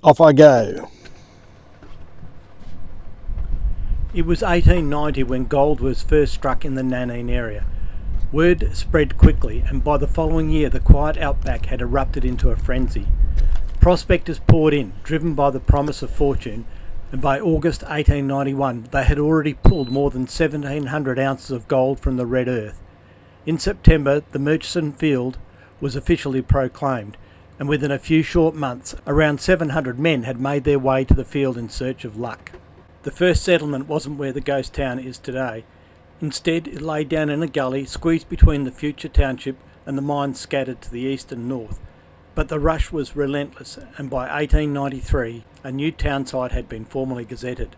Off I go. It was 1890 when gold was first struck in the Nannine area. Word spread quickly, and by the following year the quiet outback had erupted into a frenzy. Prospectors poured in, driven by the promise of fortune, and by August 1891 they had already pulled more than 1,700 ounces of gold from the red earth. In September, the Murchison field was officially proclaimed, and within a few short months, around 700 men had made their way to the field in search of luck. The first settlement wasn't where the ghost town is today. Instead, it lay down in a gully squeezed between the future township and the mines scattered to the east and north. But the rush was relentless, and by 1893 a new town site had been formally gazetted.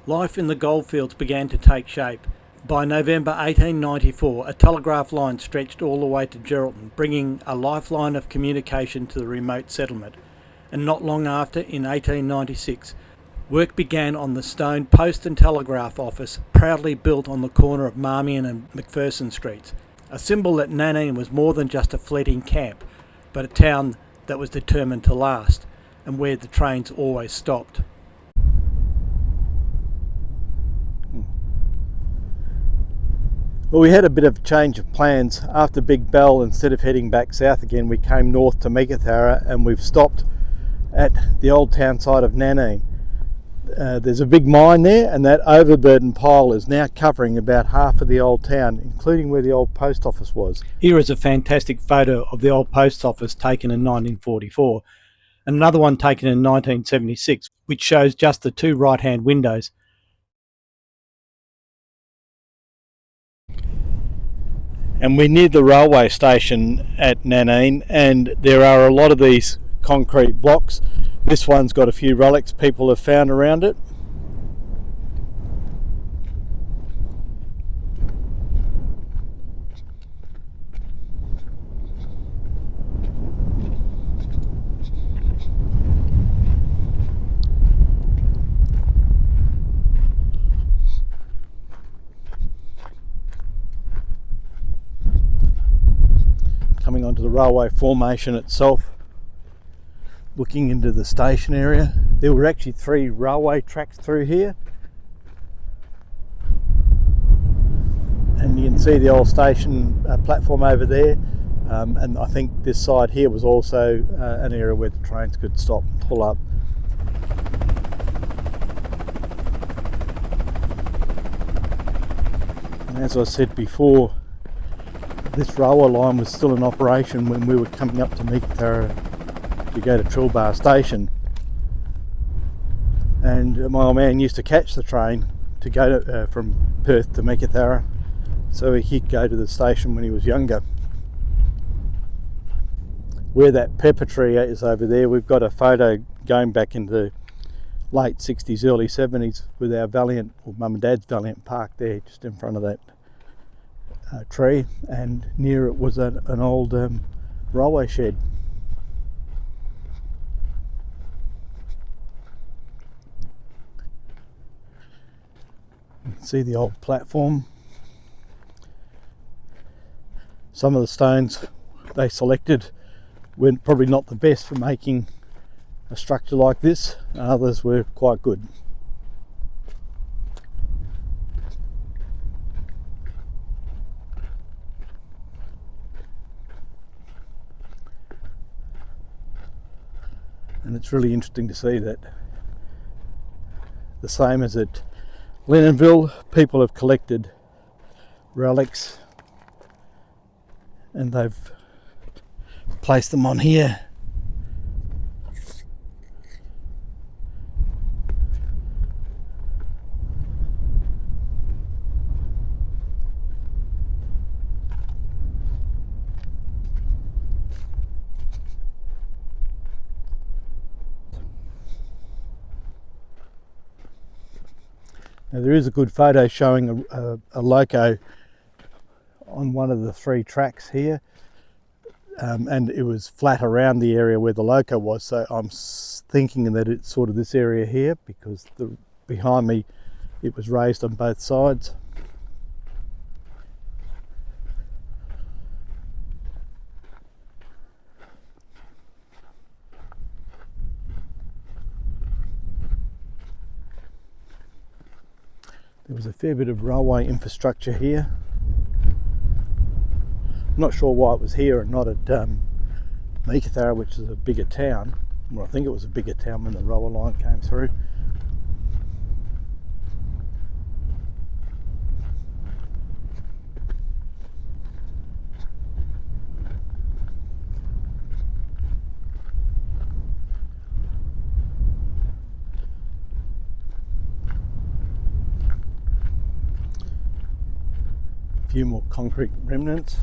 Life in the goldfields began to take shape. By November 1894 a telegraph line stretched all the way to Geraldton, bringing a lifeline of communication to the remote settlement. And not long after, in 1896, work began on the stone post and telegraph office proudly built on the corner of Marmion and McPherson Streets, a symbol that Nannine was more than just a fleeting camp, but a town that was determined to last, and where the trains always stopped. Well, we had a bit of a change of plans. After Big Bell, instead of heading back south again, we came north to Meekatharra, and we've stopped at the old town site of Nannine. There's a big mine there, and that overburden pile is now covering about half of the old town, including where the old post office was. Here is a fantastic photo of the old post office taken in 1944, and another one taken in 1976, which shows just the two right-hand windows. And we're near the railway station at Nannine, and there are a lot of these concrete blocks. This one's got a few relics people have found around it. Coming onto the railway formation itself, looking into the station area. There were actually 3 railway tracks through here, and you can see the old station platform over there, and I think this side here was also an area where the trains could stop and pull up. And as I said before, this railway line was still in operation when we were coming up to Meekatharra to go to Trilbar station, and my old man used to catch the train to go to, from Perth to Meekatharra, so he'd go to the station when he was younger. Where that pepper tree is over there, we've got a photo going back into the late 60s, early 70s with our Valiant, or Mum and Dad's Valiant, parked there just in front of that tree, and near it was an old railway shed. You can see the old platform. Some of the stones they selected were probably not the best for making a structure like this, others were quite good. And it's really interesting to see that, the same as at Lennonville, people have collected relics and they've placed them on here. Now there is a good photo showing a loco on one of the 3 tracks here, and it was flat around the area where the loco was, so I'm thinking that it's sort of this area here, because behind me it was raised on both sides. There was a fair bit of railway infrastructure here. I'm not sure why it was here and not at Meekatharra, which is a bigger town. Well, I think it was a bigger town when the railway line came through. A few more concrete remnants.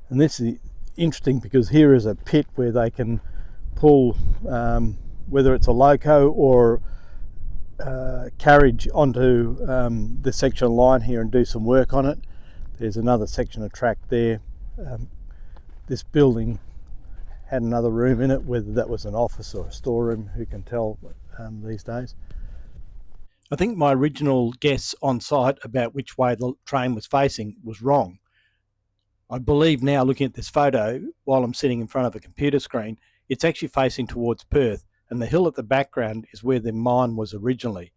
And this is interesting because here is a pit where they can pull, whether it's a loco or carriage, onto the section of line here and do some work on it. There's another section of track there. This building had another room in it, whether that was an office or a storeroom, who can tell these days. I think my original guess on site about which way the train was facing was wrong. I believe now, looking at this photo, while I'm sitting in front of a computer screen, it's actually facing towards Perth, and the hill at the background is where the mine was originally.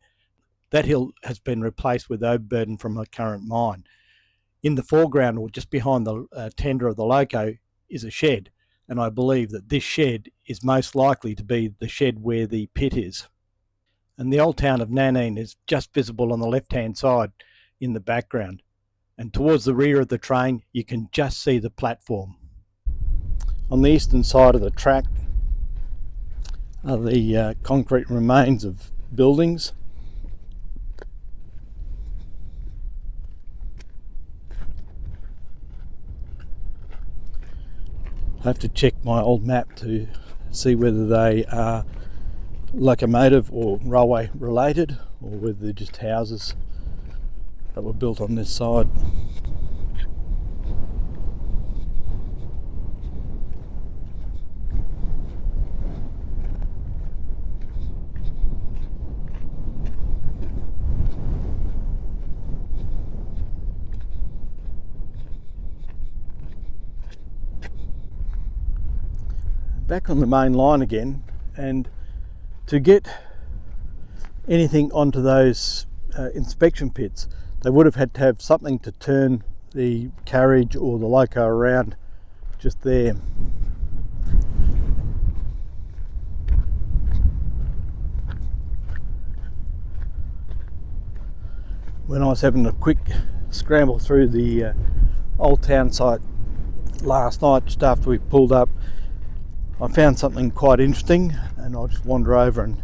That hill has been replaced with overburden from a current mine. In the foreground, or just behind the tender of the loco, is a shed, and I believe that this shed is most likely to be the shed where the pit is. And the old town of Nannine is just visible on the left-hand side in the background. And towards the rear of the train, you can just see the platform. On the eastern side of the track are the concrete remains of buildings. I have to check my old map to see whether they are locomotive or railway related, or whether they're just houses that were built on this side. Back on the main line again, and to get anything onto those inspection pits, they would have had to have something to turn the carriage or the loco around just there. When I was having a quick scramble through the old town site last night, just after we pulled up, I found something quite interesting, and I'll just wander over and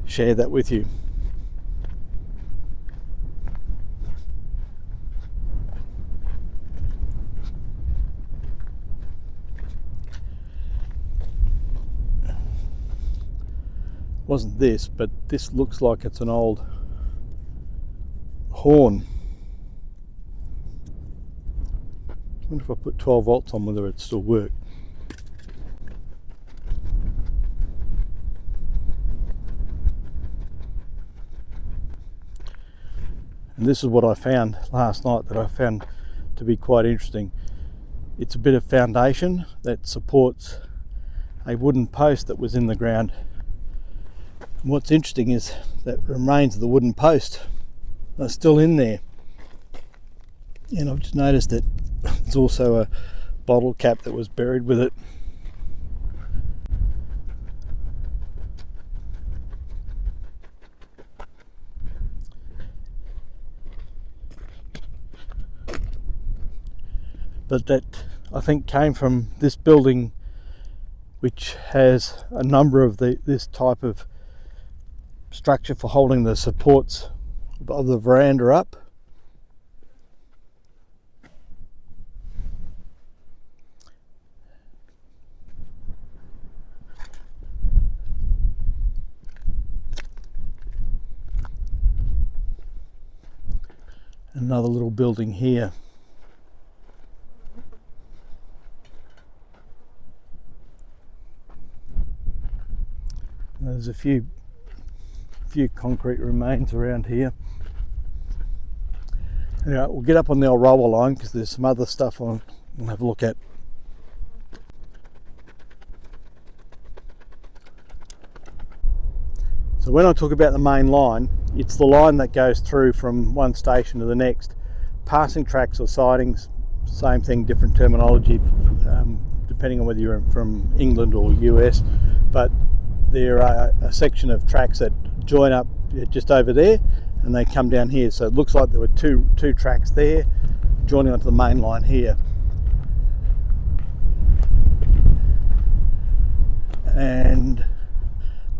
share that with you. Wasn't this, but this looks like it's an old horn. I wonder if I put 12 volts on whether it'd still work. And this is what I found last night that I found to be quite interesting. It's a bit of foundation that supports a wooden post that was in the ground. And what's interesting is that remains of the wooden post are still in there. And I've just noticed that there's also a bottle cap that was buried with it. But that, I think, came from this building, which has a number of this type of structure for holding the supports of the veranda up. Another little building here. There's a few concrete remains around here. Anyway, we'll get up on the old roller line because there's some other stuff we'll have a look at. So when I talk about the main line, it's the line that goes through from one station to the next. Passing tracks or sidings, same thing, different terminology, depending on whether you're from England or US, but there are a section of tracks that join up just over there and they come down here. So it looks like there were two tracks there joining onto the main line here. And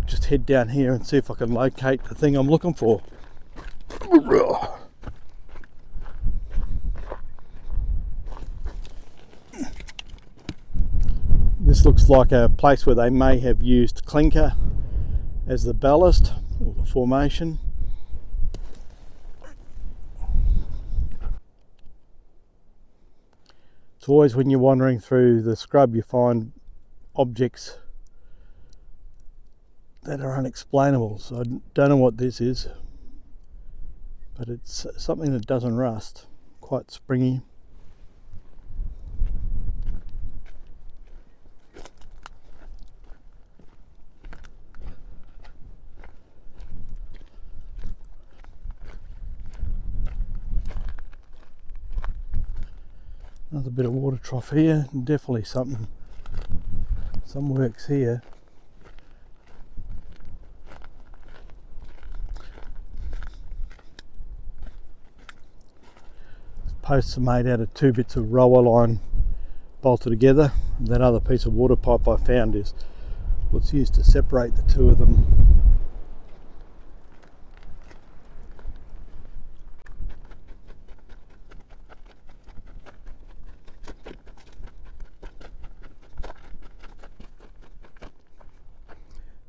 just head down here and see if I can locate the thing I'm looking for. This looks like a place where they may have used clinker as the ballast or the formation. It's always when you're wandering through the scrub you find objects that are unexplainable. So I don't know what this is, but it's something that doesn't rust, quite springy. Another bit of water trough here, definitely some works here. Posts are made out of 2 bits of roller line bolted together. And that other piece of water pipe I found is what's used to separate the two of them.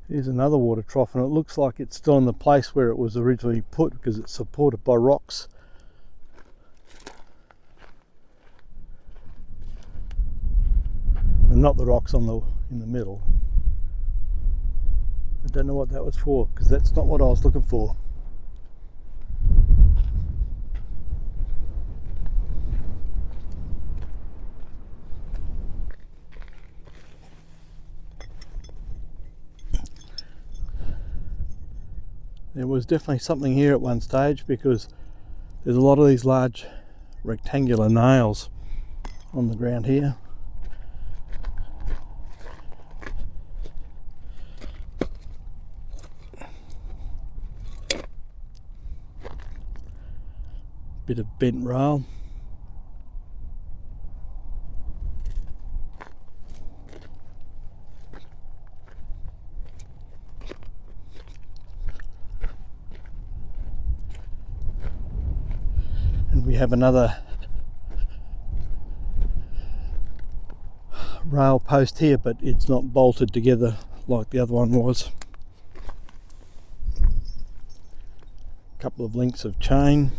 Here's another water trough, and it looks like it's still in the place where it was originally put because it's supported by rocks. And not the rocks in the middle. I don't know what that was for because that's not what I was looking for. There was definitely something here at one stage because there's a lot of these large rectangular nails on the ground here. Bit of bent rail. And we have another rail post here, but it's not bolted together like the other one was. A couple of links of chain.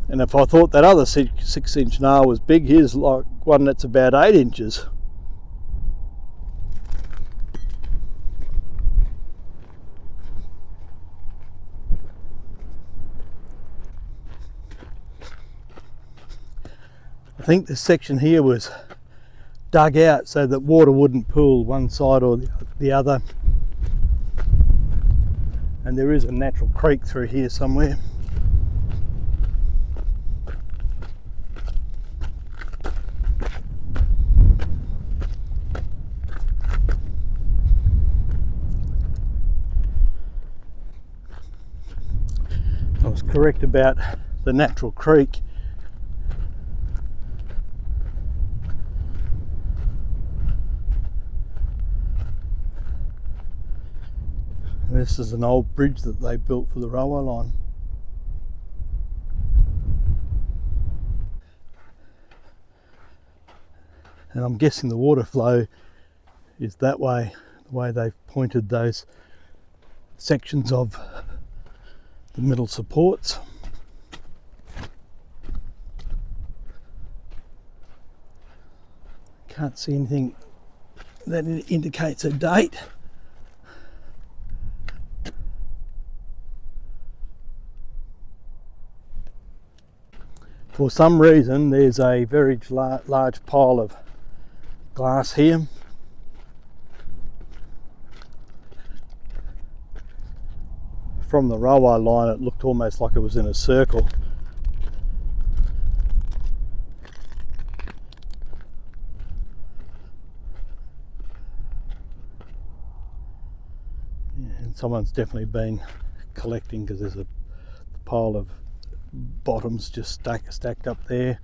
And if I thought that other 6-inch nail was big, here's like one that's about 8 inches. I think this section here was dug out so that water wouldn't pool one side or the other. And there is a natural creek through here somewhere. I was correct about the natural creek. This is an old bridge that they built for the railway line. And I'm guessing the water flow is that way, the way they've pointed those sections of the middle supports. Can't see anything that indicates a date. For some reason there's a very large pile of glass here. From the railway line it looked almost like it was in a circle. And someone's definitely been collecting, because there's a pile of bottoms just stacked up there.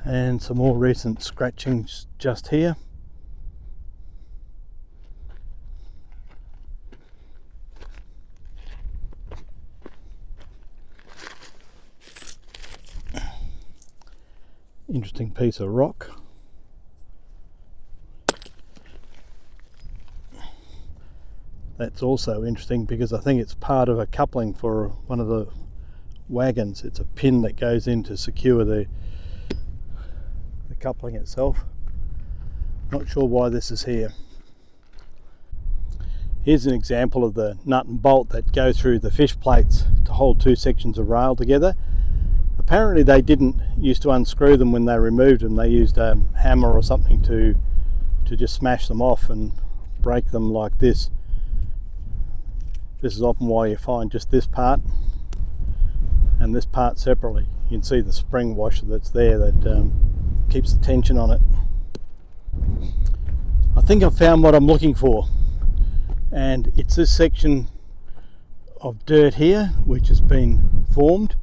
And some more recent scratchings just here. Interesting piece of rock. That's also interesting because I think it's part of a coupling for one of the wagons. It's a pin that goes in to secure the coupling itself. Not sure why this is here. Here's an example of the nut and bolt that go through the fish plates to hold two sections of rail together. Apparently they didn't used to unscrew them when they removed them. They used a hammer or something to just smash them off and break them like this. This is often why you find just this part and this part separately. You can see the spring washer that's there that keeps the tension on it. I think I've found what I'm looking for, and it's this section of dirt here which has been formed.